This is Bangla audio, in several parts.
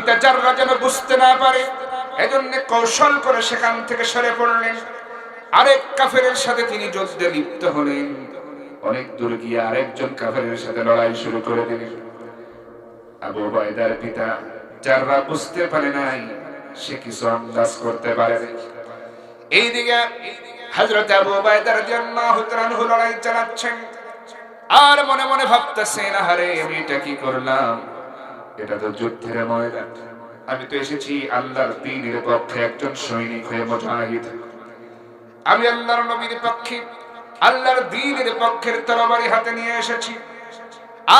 পিতা জাররা যেন বুঝতে না পারে, এজন্য কৌশল করে সেখান থেকে সরে পড়লেন। আরেক কাফেরের সাথে তিনি যুদ্ধে লিপ্ত হলেন। অনেক দূর গিয়ে আরেকজন কাফেরের সাথে লড়াই শুরু করে দিলেন। আবু উবাইদার পিতা জাররা বুঝতে পারে নাই, সে কিছু আন্দাজ করতে পারে নাই। এইদিকে হযরত আবু উবাইদা রাদিয়াল্লাহু তাআলা আনহু লড়াই চালাচ্ছেন, আর মনে মনে ভাবতেছেন, আরে আমি এটা কি করলাম, এটা তো যুদ্ধের ময়দান, আমি তো এসেছি আল্লাহর দ্বীনের পক্ষে একজন সৈনিক হয়ে, মুজাহিদ। আমি আল্লাহর নবীর পক্ষে, আল্লাহর দ্বীনের পক্ষের তরবারি হাতে নিয়ে এসেছি,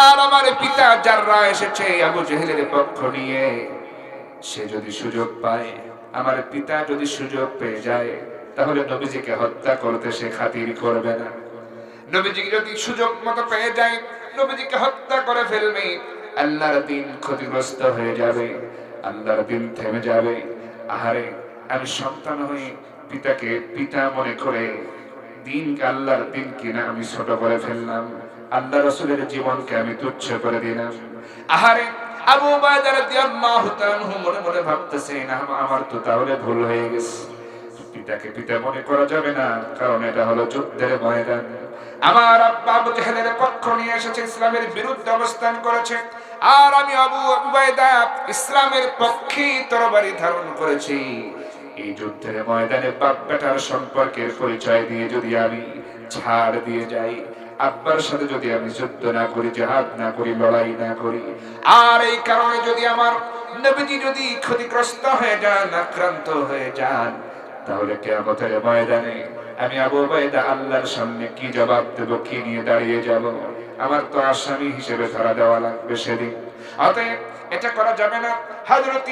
আর আমার পিতা জাররা এসেছে আবু জেহেলের পক্ষ নিয়ে। সে যদি সুযোগ পায়, আমার পিতা যদি সুযোগ পেয়ে যায়, তাহলে নবীজিকে হত্যা করতে সে খাতির করবে না। নবীজি যদি সুযোগ মতো পেয়ে যায়, নবীজিকে হত্যা করে ফেলবে, আল্লাহর দ্বীন ক্ষতিগ্রস্ত হয়ে যাবে, আল্লাহর দ্বীন থেমে যাবে। আহারে, আমি সন্তান হয়ে পিতাকে পিতা মনে করে দ্বীনকে, আল্লাহর দ্বীন কিনা আমি ছোট করে ফেললাম, আল্লাহ রাসূলের জীবনকে আমি তুচ্ছ করে দিলাম। আহারে, আবু উবাইদা রাদিয়াল্লাহু তাআলা আনহু মনে মনে ভাবতেছেন, আমার তো তাহলে ভুল হয়ে গেছে, পিতাকে পিতা মনে করা যাবে না, কারণ এটা হলো যুদ্ধের ময়দান। আমার আব্বা আবু জেহেলের পক্ষ নিয়ে এসেছে, ইসলামের বিরুদ্ধে অবস্থান করেছে, আর আমি আবু উবাইদা ইসলামের পক্ষে তরবারি ধারণ করেছি। এই যুদ্ধের ময়দানে বাপ বেটার সম্পর্কের পরিচয় দিয়ে যদি আমি ছাড় দিয়ে যাই, আব্বার সাথে যদি আমি যুদ্ধ না করি, জিহাদ না করি, লড়াই না করি, আর এই কারণে যদি আমার নবীজি যদি ক্ষতিগ্রস্ত হয়ে যান, আক্রান্ত হয়ে যান, তাহলে কিয়ামতের ময়দানে আমি আবু উবাইদা আল্লাহর সামনে কি জবাব দেব, কি নিয়ে দাঁড়িয়ে যাব? আমার তো আসামি হিসেবে ধরা দেওয়া লাগবে সেদিন। অতএব এটা করা যাবে না। হযরত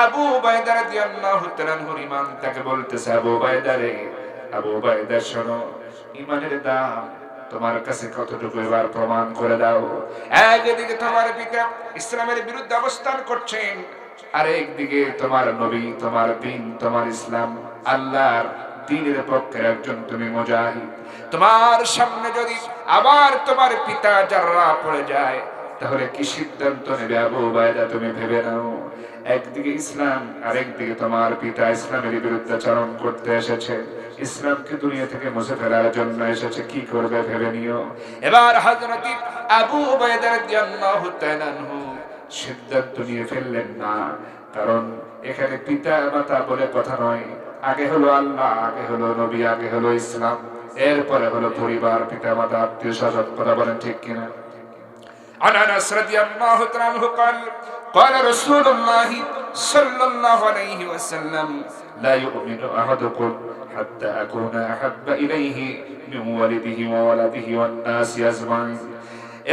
আবু উবাইদা রাদিয়াল্লাহু তাআলা আনহুর ঈমান তাকে বলতেছে, আবু উবাইদা রে, আবু উবাইদা শোনো, ঈমানের দাম তোমার কাছে কতটুকু এবার প্রমাণ করে দাও। একদিকে তোমার পিতা ইসলামের বিরুদ্ধে অবস্থান করছেন, আর একদিকে তোমার নবী, তোমার দ্বীন, তোমার ইসলাম, আল্লাহর দ্বীনের পক্ষে একজন তুমি মুজাহিদ। তোমার সামনে যদি আবার তোমার পিতা জাররা পড়ে যায়, তাহলে কি সিদ্ধান্ত নেবে আবু উবাইদা? তুমি ভেবে নাও। একদিকে ইসলাম, আরেকদিকে তোমার পিতা ইসলামের বিরুদ্ধে আচরণ করতে এসেছে, ইসলামকে দুনিয়া থেকে মুছে ফেলার জন্য এসেছে, কি করবে ভেবে নিও। এবার হযরত আবু উবাইদা রাদিয়াল্লাহু তাআলা আনহু সিদ্ধান্ত নিয়ে ফেললেন না, কারণ এখানে পিতা মাতা বলে কথা নয়, আগে হলো আল্লাহ, আগে হলো নবী, আগে হলো ইসলাম, এরপরে হলো পরিবার, পিতা মাতা, আত্মীয় স্বজন। কথা বলেন ঠিক কিনা? আনাস রাদিয়াল্লাহু তাআলা আনহু قال رسول الله صلى الله عليه وسلم لا يؤمن أحدكم حتى أكون أحب إليه من والده وولده والناس أجمعين।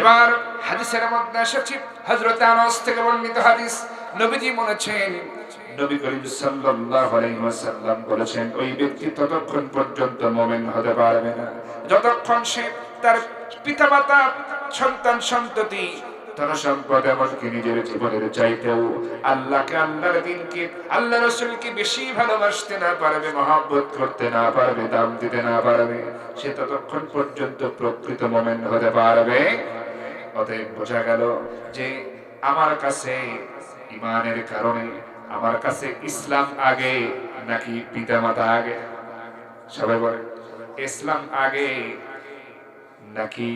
এবার হাদিসের মধ্যে এসেছে, হযরত আনাস থেকে বর্ণিত হাদিস, নবীজি বলেছেন, নবী করিম সাল্লাল্লাহু আলাইহি ওয়াসাল্লাম বলেছেন, ওই ব্যক্তি ততক্ষণ পর্যন্ত মুমিন হতে পারবে না যতক্ষণ সে তার পিতামাতা, সন্তান সন্ততি, ধনসম্পদ, এমনকি নিজের জীবনের চাইতেও আল্লাহকে, আল্লাহর দ্বীনকে, আল্লাহ রাসূলকে বেশি ভালোবাসতে না পারবে, মহব্বত করতে না পারবে, দাম দিতে না পারবে, সে ততক্ষণ পর্যন্ত প্রকৃত মুমিন হতে পারবে। অতএব বোঝা গেল যে আমার কাছে ঈমানের কারণে আমার কাছে ইসলাম আগে নাকি পিতামাতা আগে? সবাই বলে, ইসলাম আগে নাকি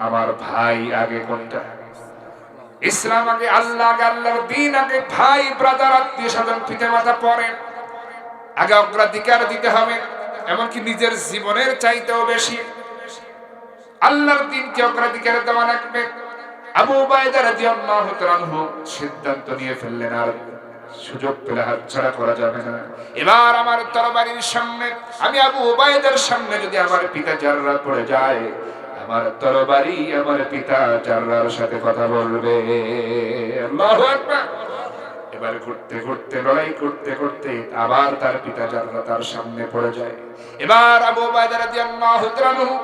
আমার ভাই আগে? কোনটা? ইসলাম আগে, আল্লাহ আগে, আল্লাহর দ্বীন আগে, ভাই ব্রাদার, আত্মীয় স্বজন, পিতামাতা পরে। আগে অগ্রাধিকার দিতে হবে, এমনকি নিজের জীবনের চাইতেও বেশি আল্লাহর দ্বীনকে অগ্রাধিকার দেওয়া লাগবে। আবু উবাইদা রাদিয়াল্লাহু তাআলা আনহু সিদ্ধান্ত নিয়ে ফেললেন, আর সুযোগ পেলে হাতছাড়া করা যাবে না। এবার আমার তরবারির সামনে, আমি আবু উবাইদার সামনে যদি আমার পিতা জাররা পড়ে যায়, আমার তরবারি আমার পিতা জাররার সাথে কথা বলবে। আল্লাহু আকবার। এবার ঘুরতে ঘুরতে, লড়াই করতে করতে আবার তার পিতা জাররা তার সামনে পড়ে যায়। এবার আবু উবাইদা রাদিয়াল্লাহু তাআলা আনহু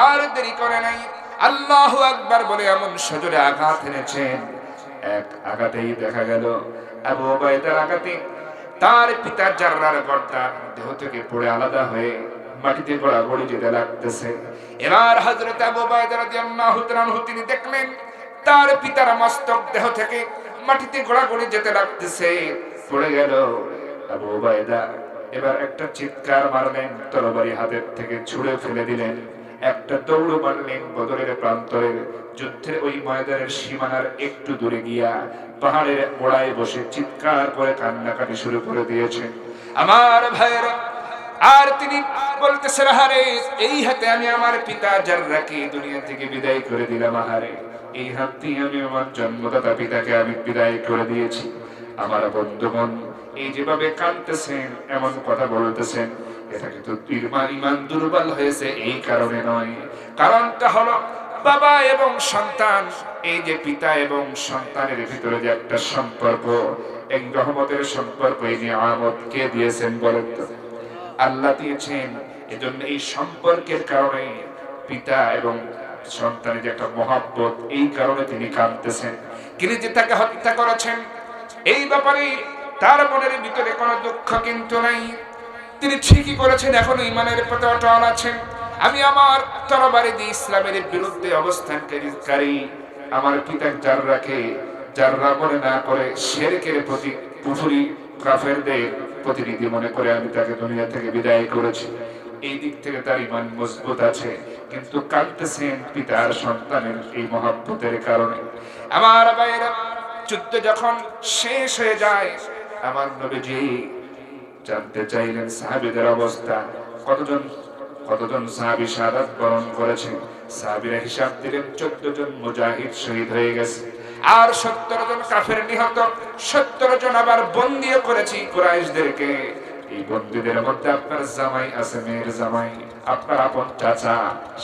আর দেরি করে নাই, আল্লাহু আকবার বলে এমন সজোরে আঘাত এনেছেন, এক আঘাতেই দেখা গেল আবু উবাইদার আঘাতে তার পিতা জাররার গর্দান দেহ থেকে পড়ে আলাদা হয়ে মাটিতে গড়াগড়ি যেতে লাগতেছে। এবার হযরত আবু উবাইদা রাদিয়াল্লাহু তাআলা আনহু তিনি দেখলেন তার পিতার মস্তক দেহ থেকে মাটিতে গড়াগড়ি যেতে লাগতেছে, পড়ে গেল। আবু উবাইদা এবার একটা চিৎকার মারলেন, তরবারি হাতের থেকে ছুঁড়ে ফেলে দিলেন, একটা দৌড় মারলেন বদরের প্রান্তরের যুদ্ধের ওই ময়দানের সীমানার একটু দূরে গিয়া পাহাড়ের গোড়ায় বসে চিৎকার করে কান্নাকাটি শুরু করে দিয়েছেন আমার ভাইয়েরা। আর তিনি বলতেছেন, হারে এই হাতে আমি আমার পিতা জাররাকে দুনিয়া থেকে বিদায় করে দিলাম, হারে এই হাত দিয়ে আমি আমার জন্মদাতা পিতাকে আমি বিদায় করে দিয়েছি। আমার বন্ধুগণ এই যেভাবে কাঁদতেছেন, এমন কথা বলতেছেন, এটা কিন্তু ইমান দুর্বল হয়েছে এই কারণে নয়। কারণটা হলো বাবা এবং সন্তান, এই যে পিতা এবং সন্তানের ভিতরে যে একটা সম্পর্ক, এক রহমতের সম্পর্ক, এই নিয়ামত কে দিয়েছেন বলেন তো? আল্লাহ দিয়েছেন। এজন্য এই সম্পর্কের কারণে পিতা এবং সন্তানের যে একটা মহব্বত, এই কারণে তিনি কাঁদতেছেন। তিনি যে তাকে হত্যা করেছেন এই ব্যাপারে তার মনের ভিতরে কোনো দুঃখ কিন্তু নাই। তিনি ঠিকই করেছেন, এখনো ইমানের প্রতি অটল আছেন। আমি আমার তরবারি দিয়ে ইসলামের বিরুদ্ধে অবস্থানকারী আমার পিতা জাররা মনে না করে শিরকের প্রতি কুফরি কাফেরদের প্রতিনিধি মনে করে আমি তাকে দুনিয়া থেকে বিদায় করেছি। এই দিক থেকে তার ইমান মজবুত আছে, কিন্তু কাঁদতেছেন পিতার সন্তানের এই মহব্বতের কারণে। আমার ভাইয়েরা, যুদ্ধ যখন শেষ হয়ে যায়, আমার নবীজি জানতে চাইলেন সাহাবীদের অবস্থা, কতজন সাহাবী শাহাদাত বরণ করেছেন। সাহাবীরা হিসাব দিলেন 14 জন মুজাহিদ শহীদ হয়ে গেছে, আর 70 জন কাফের নিহত, 70 জন আবার বন্দীও করেছি কুরাইশদেরকে। এই বন্দীদের মধ্যে আপনার জামাই আছে, মেয়ের জামাই, আপনার আপন চাচা,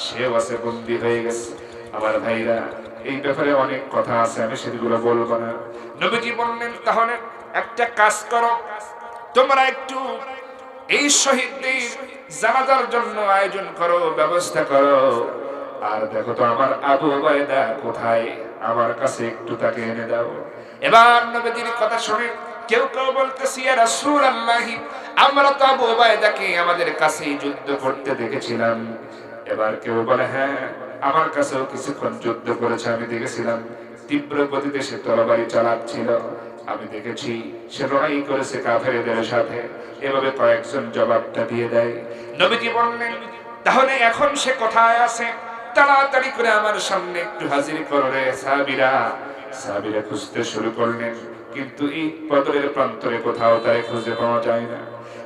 সেও আছে, বন্দী হয়ে গেছে। আমার ভাইরা, এই ব্যাপারে অনেক কথা আছে, আমি সেগুলো বলবো না। নবীজি বললেন, তাহলে একটা কাজ করো, তোমরা একটু এই শহীদদের জানাজার জন্য আয়োজন করো, ব্যবস্থা করো। আর দেখো তো আমার আবু উবাইদা কোথায়, আমার কাছে একটু তাকে এনে দাও। এবার নবীজির কথা শুনে কেউ কেউ বলতেছি, ইয়া রাসূলুল্লাহ, আমরা তো আবু উবাইদাকে আমাদের কাছেই যুদ্ধ করতে দেখেছিলাম। এবার কেউ বলে, হ্যাঁ আমার কাছেও কিছুক্ষণ যুদ্ধ করেছে, আমি দেখেছিলাম তীব্র গতিতে সে তরবারি চালাচ্ছিল, আমি দেখেছি সে লড়াই করেছে কাফেরদের সাথে। এভাবে কয়েকজন জবাবটা দিয়ে দেয়। নবীজি বললেন, তাহলে এখন সে কোথায় আছে? তাড়াতাড়ি করে আমার সামনে একটু হাজির করো রে। সাহাবীরা খুঁজতে শুরু করলেন, কিন্তু এই বদরের প্রান্তরে কোথাও তারে খুঁজে পাওয়া যায় না।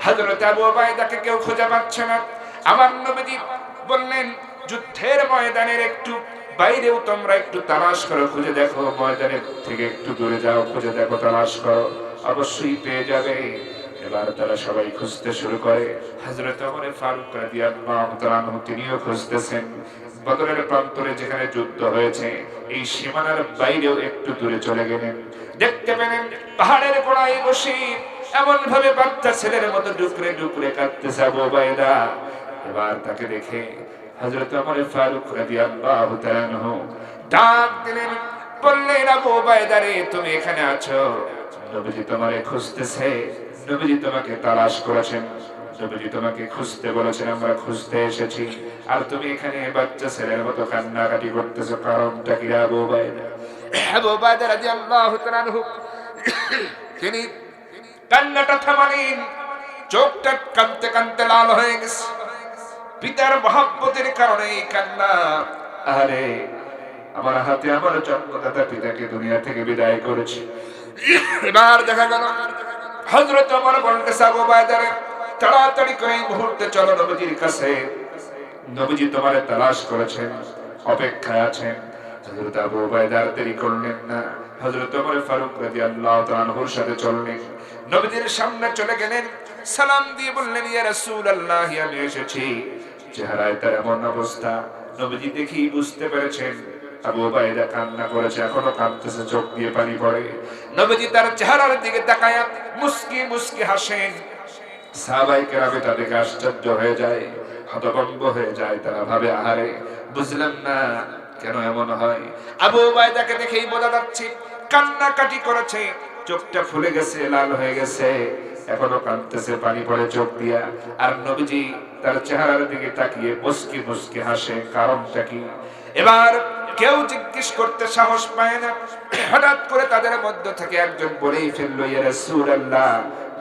হযরত আবু উবাইদাকে কেউ খুঁজে পাচ্ছে না। আমার নবীজি বললেন, যুদ্ধের ময়দানের একটু বাইরেও তোমরা একটু তালাশ করো, খুঁজে দেখো, ময়দানের থেকে একটু দূরে যাও, খুঁজে দেখো, তালাশ করো, অবশ্যই পেয়ে যাবে। এবার তারা সবাই খুঁজতে শুরু করে। হযরত ওমর ফারুক রাদিয়াল্লাহু তাআলা আনহু তিনিও খুঁজতেছেন। বদরের প্রান্তরে যেখানে যুদ্ধ হয়েছে এই সীমানার বাইরেও একটু দূরে চলে গেলেন। দেখতে পেলেন পাহাড়ের গোড়ায় বসে এমন ভাবে বাচ্চা ছেলের মতো ডুকরে ডুকরে কাঁদতেছে আবু উবাইদা। এবার তাকে দেখে হযরত ওমর ফারুক রাদিয়াল্লাহু তাআলা আনহু ডাক দিলেন, বললেন, আবু উবাইদা রে, তুমি এখানে আছো, নবীজি তোমারে খুঁজতেছে, নবীজি তোমাকে তালাশ করেছেন, নবীজি তোমাকে খুঁজতে বলেছেন, আমরা খুঁজতে এসেছি, আর তুমি এখানে বাচ্চা ছেলের মতো কান্নাকাটি করতেছো, কারণটা কি? আবু উবাইদা রাদিয়াল্লাহু তাআলা আনহু তিনি কান্নাটা থামালেন, চোখটা কাঁদতে কাঁদতে লাল হয়ে গেছে। পিতার মহব্বতের কারণে এই কান্না। আরে আমার হাতে আমার জন্মদাতা পিতাকে দুনিয়া থেকে বিদায় করেছি। এবার দেখা গেল হযরত ওমর বলতেছে, আবু উবাইদা রে, তাড়াতাড়ি করে এই মুহূর্তে চলো নবীজির কাছে, নবীজি তোমারে তালাশ করেছেন, অপেক্ষায় আছেন। হযরত আবু উবাইদা দেরি করলেন না, হযরত ওমর ফারুক রাদিয়াল্লাহু তাআলা আনহুর সাথে চললেন, নবীজির সামনে চলে গেলেন, সালাম দিয়ে বললেন, ইয়া রাসূলুল্লাহ, আমি এসেছি। চেহারায় তার এমন অবস্থা, নবীজি দেখেই বুঝতে পেরেছেন আবু উবাইদা কান্না করেছে, এখনো কাঁদতেছে, চোখ দিয়ে পানি পড়ে। নবীজি তার চেহারার দিকে তাকায় মুস্কি মুস্কি হাসেন। সাহাবায়ে কেরাম এটা দেখে আশ্চর্য হয়ে যায়, হতভম্ব হয়ে যায়। তারা ভাবে, আহারে, বুঝলাম না কেন এমন হয়। আবু উবাইদাকে দেখেই বোঝা যাচ্ছে কান্নাকাটি করেছে, চোখটা ফুলে গেছে, লাল হয়ে গেছে, এখনো কাঁদতেছে, পানি পড়ে চোখ দিয়া। আর নবীজি তার চেহারার দিকে তাকিয়ে মুস্কি মুস্কি হাসে, কারণটা কি? এবার কেউ জিজ্ঞেস করতে সাহস পায় না। হঠাৎ করে তাদের মধ্য থেকে একজন বলেই ফেললো, ইয়া রাসূলুল্লাহ,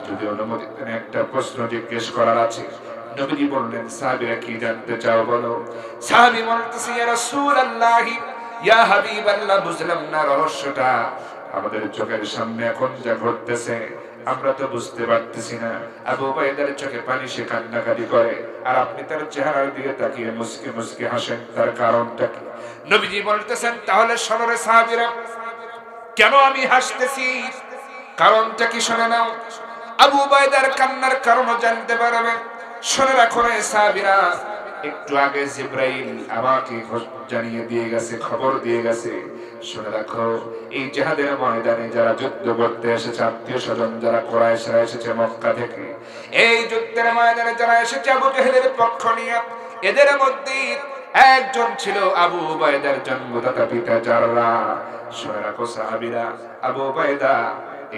যদি অনুমতি দেন একটা প্রশ্ন জিজ্ঞেস করার আছে। নবীজি বললেন, সাহাবীরা কি জানতে চাও বলো। সাহাবী বলতেছে, ইয়া রাসূলুল্লাহ, ইয়া হাবিবাল্লাহ, বুঝলাম না রহস্যটা। আমাদের চোখের সামনে এখন যা ঘটতেছে আমরা তো বুঝতে পারতেছি না। আবু উবাইদার চোখে পানি, সে কান্নাকাটি করে, আর আপনি তার চেহারার দিকে তাকিয়ে মুসকে মুসকে হাসেন, তার কারণটা কি? নবীজি বলতেছেন, তাহলে শোনো রে সাহাবীরা, কেন আমি হাসতেছি, কারণটা কি শুনে নাও। আবু উবাইদার কান্নার কারণও জানতে পারবে। শুনে রাখো রে সাহাবীরা, একটু আগে জিবরাইল আমাকে জানিয়ে দিয়ে গেছে, খবর দিয়ে গেছে। শুনে রাখো, এই জিহাদের ময়দানে যারা যুদ্ধ করতে এসেছে, আত্মীয় স্বজন যারা কুরাইশরা এসেছে মক্কা থেকে, এই যুদ্ধের ময়দানে যারা এসেছে আবু জাহেলের পক্ষ নিয়ে, এদের মধ্যে একজন ছিল আবু উবাইদার জন্মদাতা পিতা জাররা। শুনে রাখো সাহাবীরা, আবু উবাইদা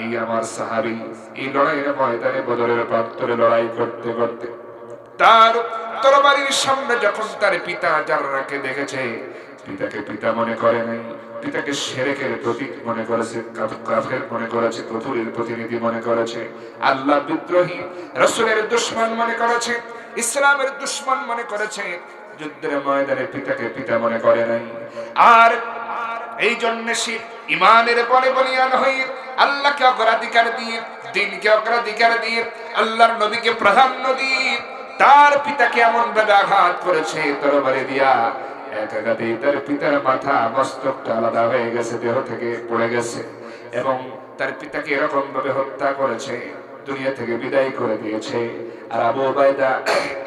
এই আমার সাহাবী, এই লড়াইয়ের ময়দানে বদরের প্রান্তরে লড়াই করতে করতে তার তরবারির সামনে যখন তার পিতা জাররাকে দেখেছে, পিতাকে পিতা মনে করে নাই, পিতাকে শিরকের প্রতীক মনে করেছে, কাফের মনে করেছে, কুফরের প্রতিনিধি মনে করেছে, আল্লাহ বিদ্রোহী, রাসূলের দুশমন মনে করেছে, ইসলামের দুশমন মনে করেছে। যুদ্ধের ময়দানে পিতাকে পিতা মনে করে নাই। আর এই জন্য সে ইমানের বলে বলিয়ান হয়ে আল্লাহকে অগ্রাধিকার দিয়ে, দ্বীনকে অগ্রাধিকার দিয়ে, আল্লাহর নবীকে প্রাধান্য দিয়ে তার পিতাকে এমন ভাবে আঘাত করেছে তরবারি দিয়া, এক আঘাতেই তার পিতার মাথা মস্তকটা আলাদা হয়ে গেছে, দেহ থেকে পড়ে গেছে, এবং তার পিতাকে এরকম ভাবে হত্যা করেছে, দুনিয়া থেকে বিদায় করে দিয়েছে। আর আবু উবাইদা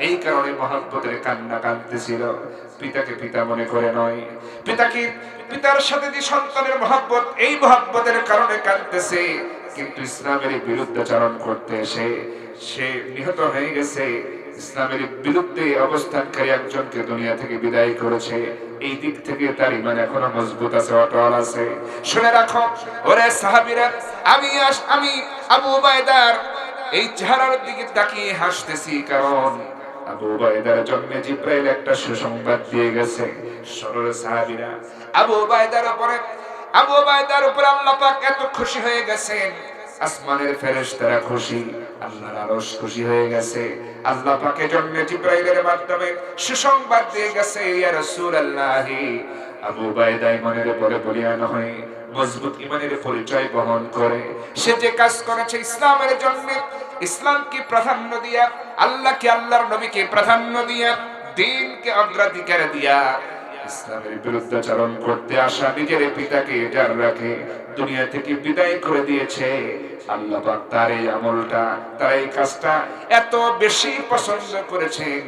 এই কারণে মহব্বতের কান্না কাঁদতেছিল, পিতাকে পিতা মনে করে নয়। পিতাকে পিতার সাথে যে সন্তানের মহব্বত, এই মহব্বতের কারণে কাঁদতেছে, কিন্তু ইসলামের বিরুদ্ধাচরণ করতে এসে সে নিহত হয়ে গেছে। ইসলামের বিরুদ্ধে অবস্থানকারী একজনকে দুনিয়া থেকে বিদায় করেছে। এই দিক থেকে তার ঈমান এখনো মজবুত আছে, অটল আছে। শুনে রাখো ওরে সাহাবীরা, আমি আবু উবাইদার এই চেহারার দিকে তাকিয়ে হাসতেছি, কারণ আবু উবাইদার জন্য জিবরাইল একটা সুসংবাদ দিয়ে গেছে। শোনো রে সাহাবীরা, আবু উবাইদার উপরে আল্লাহ পাক এত খুশি হয়ে গেছেন, আসমানের ফেরেশতারা খুশি, আল্লাহর আরশ খুশি হয়ে গেছে। আল্লাহ পাকের জন্য জিবরাইলের মাধ্যমে সুসংবাদ দিয়ে গেছে, ইয়া রাসূলুল্লাহ, আবু উবাইদা ইমানের পরে বলিয়ান হয়ে মজবুত ইমানের পরিচয় বহন করে সে যে কাজ করেছে ইসলামের জন্য, ইসলামকে প্রাধান্য দিয়া, আল্লাহকে, আল্লাহর নবীকে প্রাধান্য দিয়া, দ্বীনকে অগ্রাধিকার দিয়া ইসলামের বিরুদ্ধাচরণ করতে আসা নিজের পিতাকে যার রাখে দুনিয়া থেকে বিদায় করে দিয়েছে। আল্লাহ পাক তার এই আমলটা, তার এই কাজটা এত বেশি পছন্দ করেছেন,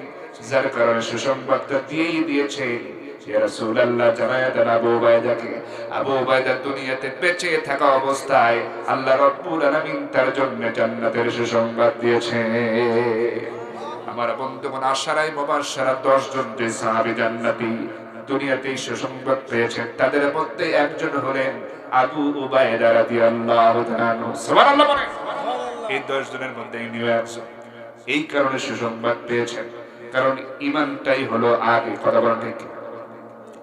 যার কারণে সুসংবাদটা দিয়েই দিয়েছেন। ইয়া রাসূলুল্লাহ, জানায়া দেন আবু উবাইদাকে, আবু উবাইদা দুনিয়াতে বেঁচে থাকা অবস্থায় আল্লাহ রাব্বুল আলামিন তার জন্য জান্নাতের সুসংবাদ দিয়েছেন। আমার বন্ধুগণ, আশারায়ে মুবাশশারা 10 জন যে সাহাবী জান্নাতি দুনিয়াতে সুসংবাদ পেয়েছেন, তাদের মধ্যে একজন হলেন আবু উবাইদা রাদিয়াল্লাহু তাআলা। সুবহানাল্লাহ বলেন। এই 10 জনের মধ্যে ইনিও একজন। এই কারণে সুসংবাদ পেয়েছেন, কারণ ঈমানটাই হলো আগে। কথা বলেন ঠিক।